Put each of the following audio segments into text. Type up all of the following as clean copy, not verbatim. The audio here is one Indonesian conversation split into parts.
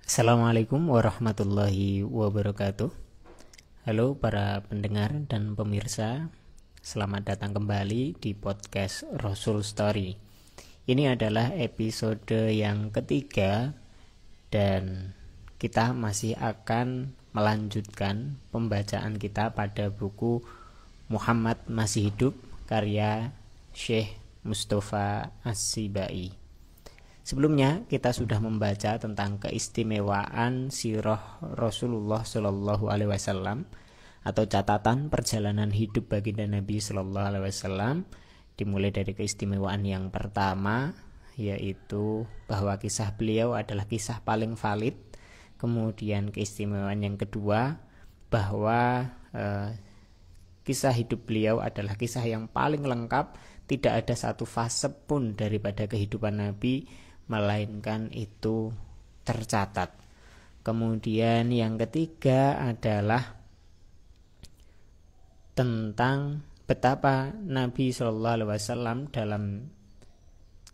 Assalamualaikum warahmatullahi wabarakatuh. Halo para pendengar dan pemirsa, selamat datang kembali di podcast Rasul Story. Ini adalah episode yang ketiga dan kita masih akan melanjutkan pembacaan kita pada buku Muhammad Masih Hidup karya Syekh Mustafa As-Sibai. Sebelumnya kita sudah membaca tentang keistimewaan sirah Rasulullah Shallallahu Alaihi Wasallam atau catatan perjalanan hidup baginda Nabi Shallallahu Alaihi Wasallam. Dimulai dari keistimewaan yang pertama, yaitu bahwa kisah beliau adalah kisah paling valid. Kemudian keistimewaan yang kedua, bahwa kisah hidup beliau adalah kisah yang paling lengkap. Tidak ada satu fase pun daripada kehidupan Nabi melainkan itu tercatat. Kemudian yang ketiga adalah tentang betapa Nabi Shallallahu Alaihi Wasallam dalam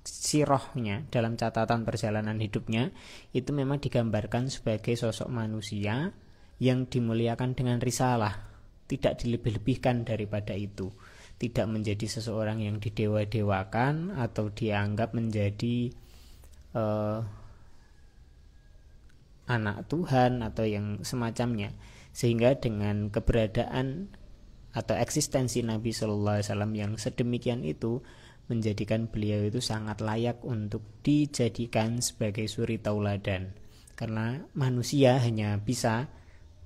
sirahnya, dalam catatan perjalanan hidupnya, itu memang digambarkan sebagai sosok manusia yang dimuliakan dengan risalah, tidak dilebih-lebihkan daripada itu, tidak menjadi seseorang yang didewa-dewakan atau dianggap menjadi anak Tuhan atau yang semacamnya, sehingga dengan keberadaan atau eksistensi Nabi Shallallahu Alaihi Wasallam yang sedemikian itu menjadikan beliau itu sangat layak untuk dijadikan sebagai suri tauladan, karena manusia hanya bisa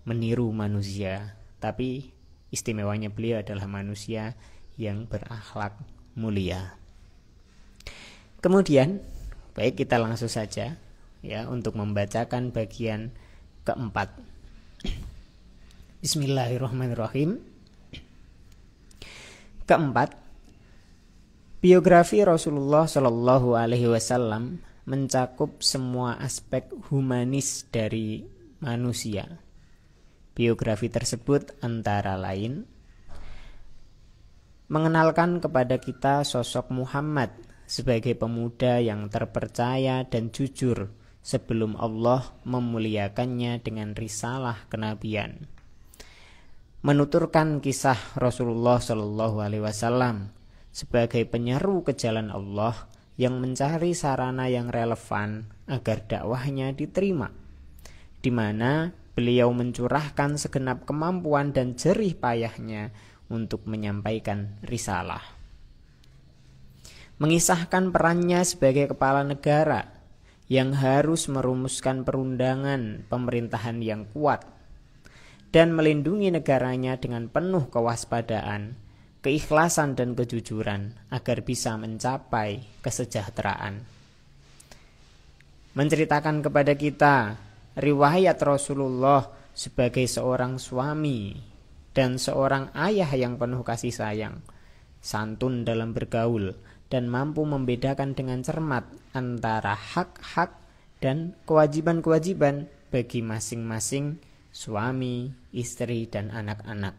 meniru manusia, tapi istimewanya beliau adalah manusia yang berakhlak mulia. Kemudian baik, kita langsung saja ya untuk membacakan bagian keempat. Bismillahirrahmanirrahim. Keempat, biografi Rasulullah Shallallahu Alaihi Wasallam mencakup semua aspek humanis dari manusia. Biografi tersebut antara lain mengenalkan kepada kita sosok Muhammad sebagai pemuda yang terpercaya dan jujur sebelum Allah memuliakannya dengan risalah kenabian. Menuturkan kisah Rasulullah Shallallahu Alaihi Wasallam sebagai penyeru ke jalan Allah yang mencari sarana yang relevan agar dakwahnya diterima, di mana beliau mencurahkan segenap kemampuan dan jerih payahnya untuk menyampaikan risalah. Mengisahkan perannya sebagai kepala negara yang harus merumuskan perundangan pemerintahan yang kuat dan melindungi negaranya dengan penuh kewaspadaan, keikhlasan dan kejujuran agar bisa mencapai kesejahteraan. Menceritakan kepada kita riwayat Rasulullah sebagai seorang suami dan seorang ayah yang penuh kasih sayang, santun dalam bergaul, dan mampu membedakan dengan cermat antara hak-hak dan kewajiban-kewajiban bagi masing-masing suami, istri, dan anak-anak.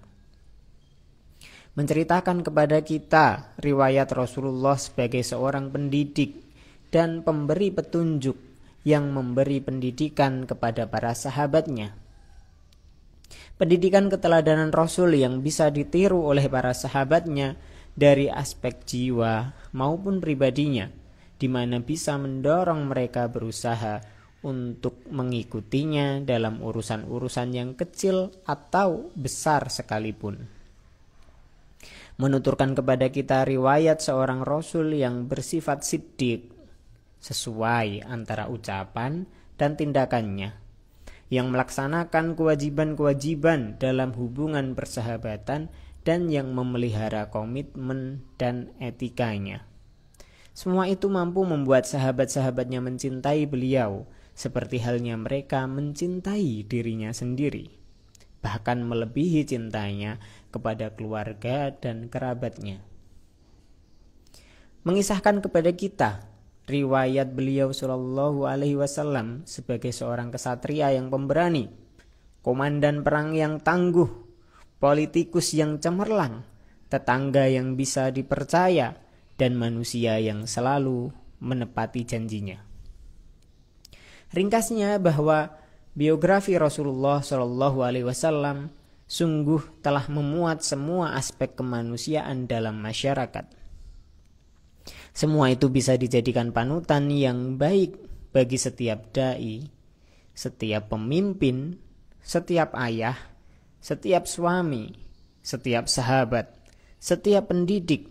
Menceritakan kepada kita riwayat Rasulullah sebagai seorang pendidik dan pemberi petunjuk yang memberi pendidikan kepada para sahabatnya. Pendidikan keteladanan Rasul yang bisa ditiru oleh para sahabatnya dari aspek jiwa maupun pribadinya, di mana bisa mendorong mereka berusaha untuk mengikutinya dalam urusan-urusan yang kecil atau besar sekalipun. Menuturkan kepada kita riwayat seorang Rasul yang bersifat siddiq, sesuai antara ucapan dan tindakannya, yang melaksanakan kewajiban-kewajiban dalam hubungan persahabatan dan yang memelihara komitmen dan etikanya. Semua itu mampu membuat sahabat-sahabatnya mencintai beliau, seperti halnya mereka mencintai dirinya sendiri, bahkan melebihi cintanya kepada keluarga dan kerabatnya. Mengisahkan kepada kita riwayat beliau Shallallahu Alaihi Wasallam sebagai seorang kesatria yang pemberani, komandan perang yang tangguh, politikus yang cemerlang, tetangga yang bisa dipercaya, dan manusia yang selalu menepati janjinya. Ringkasnya bahwa biografi Rasulullah SAW sungguh telah memuat semua aspek kemanusiaan dalam masyarakat. Semua itu bisa dijadikan panutan yang baik bagi setiap dai, setiap pemimpin, setiap ayah, setiap suami, setiap sahabat, setiap pendidik,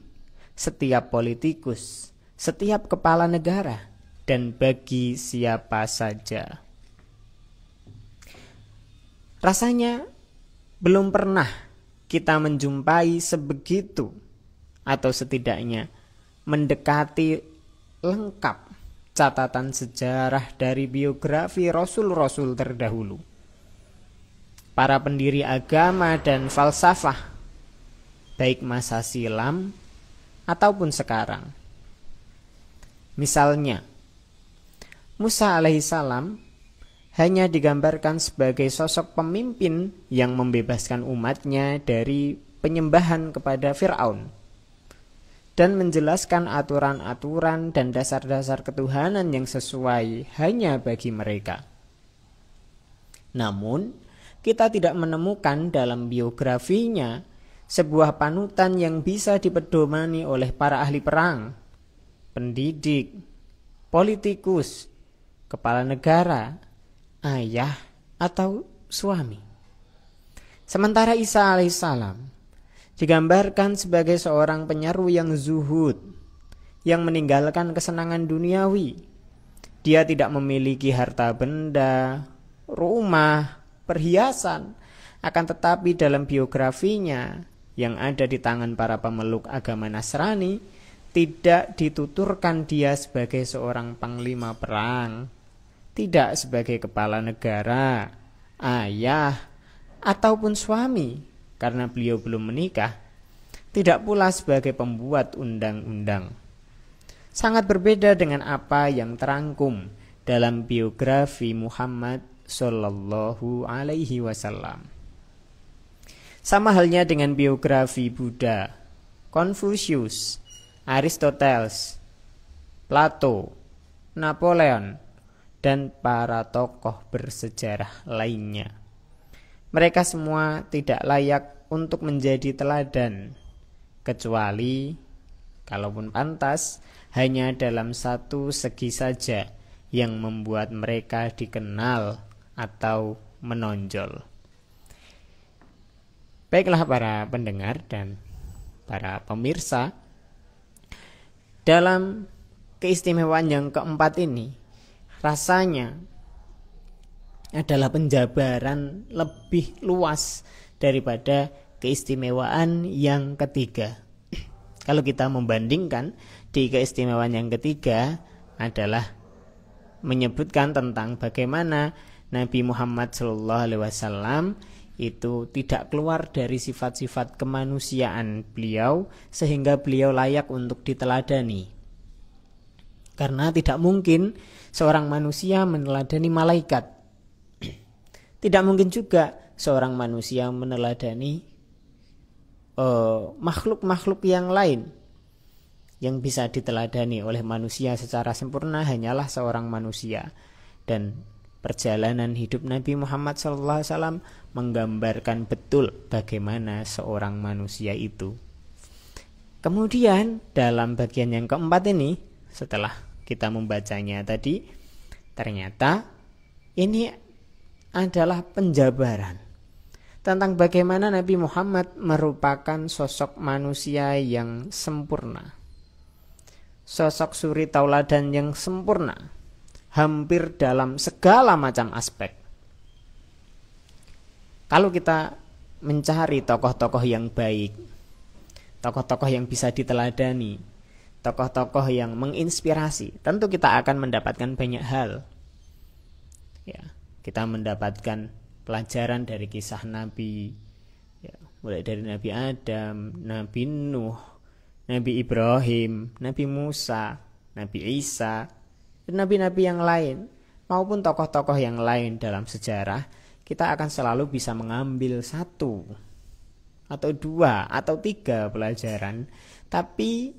setiap politikus, setiap kepala negara, dan bagi siapa saja. Rasanya belum pernah kita menjumpai sebegitu, atau setidaknya mendekati lengkap catatan sejarah dari biografi rasul-rasul terdahulu, para pendiri agama dan falsafah, baik masa silam ataupun sekarang. Misalnya, Musa alaihissalam hanya digambarkan sebagai sosok pemimpin yang membebaskan umatnya dari penyembahan kepada Fir'aun dan menjelaskan aturan-aturan dan dasar-dasar ketuhanan yang sesuai hanya bagi mereka. Namun, kita tidak menemukan dalam biografinya sebuah panutan yang bisa dipedomani oleh para ahli perang, pendidik, politikus, kepala negara, ayah, atau suami. Sementara Isa alaihissalam digambarkan sebagai seorang penyeru yang zuhud, yang meninggalkan kesenangan duniawi. Dia tidak memiliki harta benda, rumah, perhiasan, akan tetapi dalam biografinya yang ada di tangan para pemeluk agama Nasrani, tidak dituturkan dia sebagai seorang panglima perang, tidak sebagai kepala negara, ayah, ataupun suami, karena beliau belum menikah, tidak pula sebagai pembuat undang-undang. Sangat berbeda dengan apa yang terangkum dalam biografi Muhammad Sallallahu Alaihi Wasallam. Sama halnya dengan biografi Buddha, Konfusius, Aristoteles, Plato, Napoleon, dan para tokoh bersejarah lainnya. Mereka semua tidak layak untuk menjadi teladan, kecuali, kalaupun pantas, hanya dalam satu segi saja yang membuat mereka dikenal atau menonjol. Baiklah para pendengar dan para pemirsa, dalam keistimewaan yang keempat ini, rasanya adalah penjabaran lebih luas daripada keistimewaan yang ketiga. Kalau kita membandingkan, di keistimewaan yang ketiga adalah menyebutkan tentang bagaimana Nabi Muhammad SAW itu tidak keluar dari sifat-sifat kemanusiaan beliau sehingga beliau layak untuk diteladani. Karena tidak mungkin seorang manusia meneladani malaikat. Tidak mungkin juga seorang manusia meneladani makhluk-makhluk yang lain. Yang bisa diteladani oleh manusia secara sempurna hanyalah seorang manusia. Dan perjalanan hidup Nabi Muhammad SAW menggambarkan betul bagaimana seorang manusia itu. Kemudian dalam bagian yang keempat ini, setelah kita membacanya tadi, ternyata ini adalah penjabaran tentang bagaimana Nabi Muhammad merupakan sosok manusia yang sempurna, sosok suri tauladan yang sempurna, hampir dalam segala macam aspek. Kalau kita mencari tokoh-tokoh yang baik, tokoh-tokoh yang bisa diteladani, tokoh-tokoh yang menginspirasi, tentu kita akan mendapatkan banyak hal. Ya, kita mendapatkan pelajaran dari kisah Nabi, ya, mulai dari Nabi Adam, Nabi Nuh, Nabi Ibrahim, Nabi Musa, Nabi Isa, dan nabi-nabi yang lain, maupun tokoh-tokoh yang lain dalam sejarah. Kita akan selalu bisa mengambil satu atau 2 atau 3 pelajaran, tapi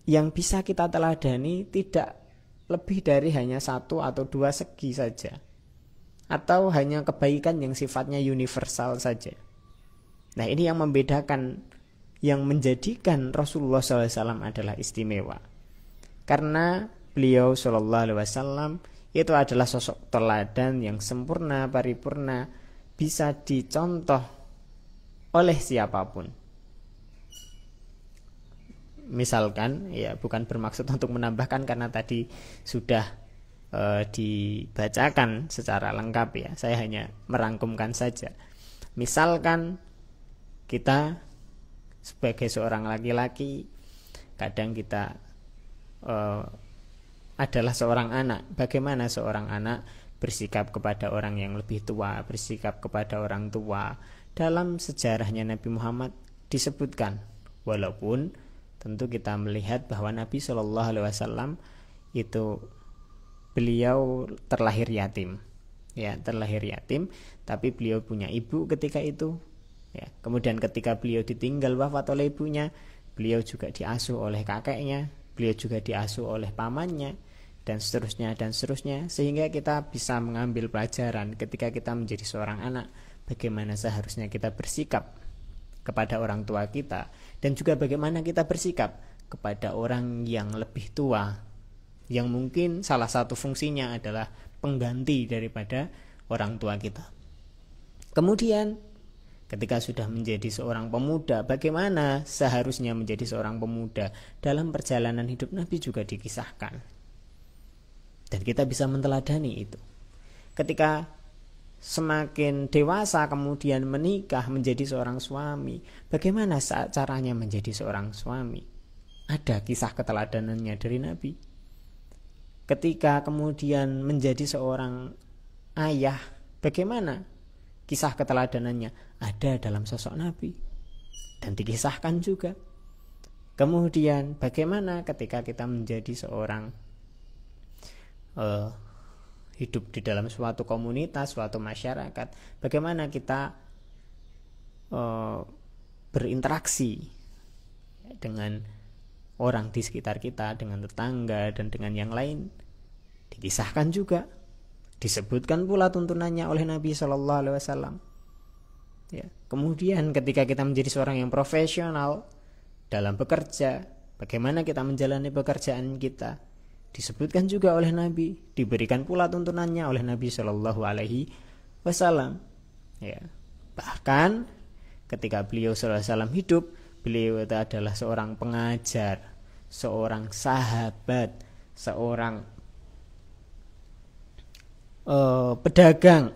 yang bisa kita teladani tidak lebih dari hanya 1 atau 2 segi saja, atau hanya kebaikan yang sifatnya universal saja. Nah, ini yang membedakan, yang menjadikan Rasulullah SAW adalah istimewa. Karena beliau SAW itu adalah sosok teladan yang sempurna, paripurna, bisa dicontoh oleh siapapun. Misalkan, ya bukan bermaksud untuk menambahkan karena tadi sudah dibacakan secara lengkap ya. Saya hanya merangkumkan saja. Misalkan kita sebagai seorang laki-laki, kadang kita adalah seorang anak. Bagaimana seorang anak bersikap kepada orang yang lebih tua, bersikap kepada orang tua? Dalam sejarahnya Nabi Muhammad disebutkan, walaupun tentu kita melihat bahwa Nabi SAW itu beliau terlahir yatim, ya terlahir yatim, tapi beliau punya ibu ketika itu. Ya, kemudian ketika beliau ditinggal wafat oleh ibunya, beliau juga diasuh oleh kakeknya, beliau juga diasuh oleh pamannya, dan seterusnya dan seterusnya, sehingga kita bisa mengambil pelajaran ketika kita menjadi seorang anak, bagaimana seharusnya kita bersikap kepada orang tua kita, dan juga bagaimana kita bersikap kepada orang yang lebih tua, yang mungkin salah satu fungsinya adalah pengganti daripada orang tua kita. Kemudian ketika sudah menjadi seorang pemuda, bagaimana seharusnya menjadi seorang pemuda? Dalam perjalanan hidup Nabi juga dikisahkan, dan kita bisa menteladani itu. Ketika semakin dewasa kemudian menikah, menjadi seorang suami, bagaimana caranya menjadi seorang suami? Ada kisah keteladanannya dari Nabi. Ketika kemudian menjadi seorang ayah, bagaimana kisah keteladanannya? Ada dalam sosok Nabi dan dikisahkan juga. Kemudian bagaimana ketika kita menjadi seorang hidup di dalam suatu komunitas, suatu masyarakat, bagaimana kita berinteraksi dengan orang di sekitar kita, dengan tetangga dan dengan yang lain, dikisahkan juga. Disebutkan pula tuntunannya oleh Nabi SAW. Ya. Kemudian ketika kita menjadi seorang yang profesional dalam bekerja, bagaimana kita menjalani pekerjaan kita, disebutkan juga oleh Nabi, diberikan pula tuntunannya oleh Nabi SAW. Ya. Bahkan ketika beliau SAW hidup, beliau itu adalah seorang pengajar, seorang sahabat, seorang pedagang.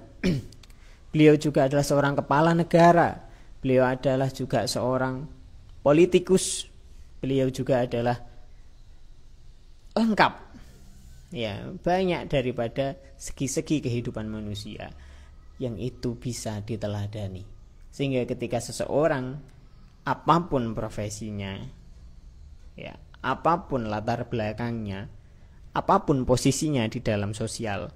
Beliau juga adalah seorang kepala negara. Beliau adalah juga seorang politikus. Beliau juga adalah lengkap. Ya, banyak daripada segi-segi kehidupan manusia yang itu bisa diteladani. Sehingga ketika seseorang, apapun profesinya, ya, apapun latar belakangnya, apapun posisinya di dalam sosial,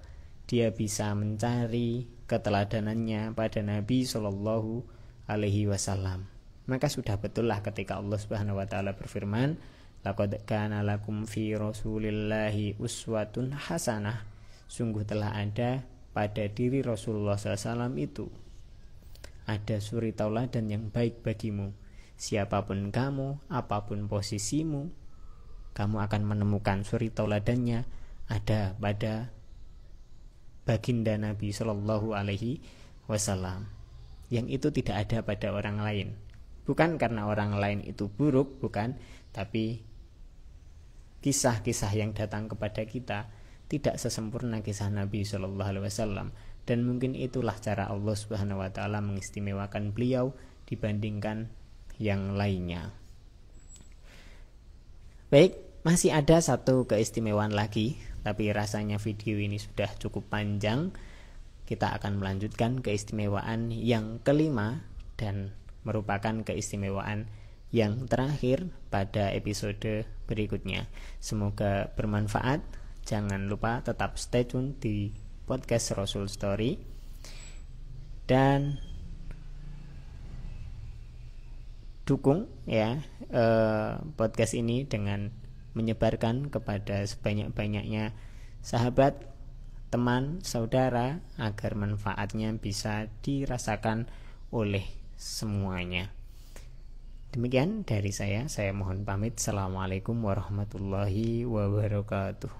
dia bisa mencari keteladanannya pada Nabi Shallallahu Alaihi Wasallam. Maka sudah betullah ketika Allah Subhanahu Wa Taala berfirman, laqad kana lakum fi Rasulillahi uswatun hasanah. Sungguh telah ada pada diri Rasulullah SAW itu ada suri tauladan yang baik bagimu. Siapapun kamu, apapun posisimu, kamu akan menemukan suri tauladannya ada pada baginda Nabi Shallallahu Alaihi Wasallam, yang itu tidak ada pada orang lain. Bukan karena orang lain itu buruk, bukan, tapi kisah-kisah yang datang kepada kita tidak sesempurna kisah Nabi Shallallahu Alaihi Wasallam, dan mungkin itulah cara Allah Subhanahu Wa Taala mengistimewakan beliau dibandingkan yang lainnya. Baik, masih ada satu keistimewaan lagi, tapi rasanya video ini sudah cukup panjang. Kita akan melanjutkan keistimewaan yang kelima dan merupakan keistimewaan yang terakhir pada episode berikutnya. Semoga bermanfaat. Jangan lupa tetap stay tune di podcast Rasul Story. Dan dukung ya podcast ini dengan menyebarkan kepada sebanyak-banyaknya sahabat, teman, saudara, agar manfaatnya bisa dirasakan oleh semuanya. Demikian dari saya mohon pamit. Assalamualaikum warahmatullahi wabarakatuh.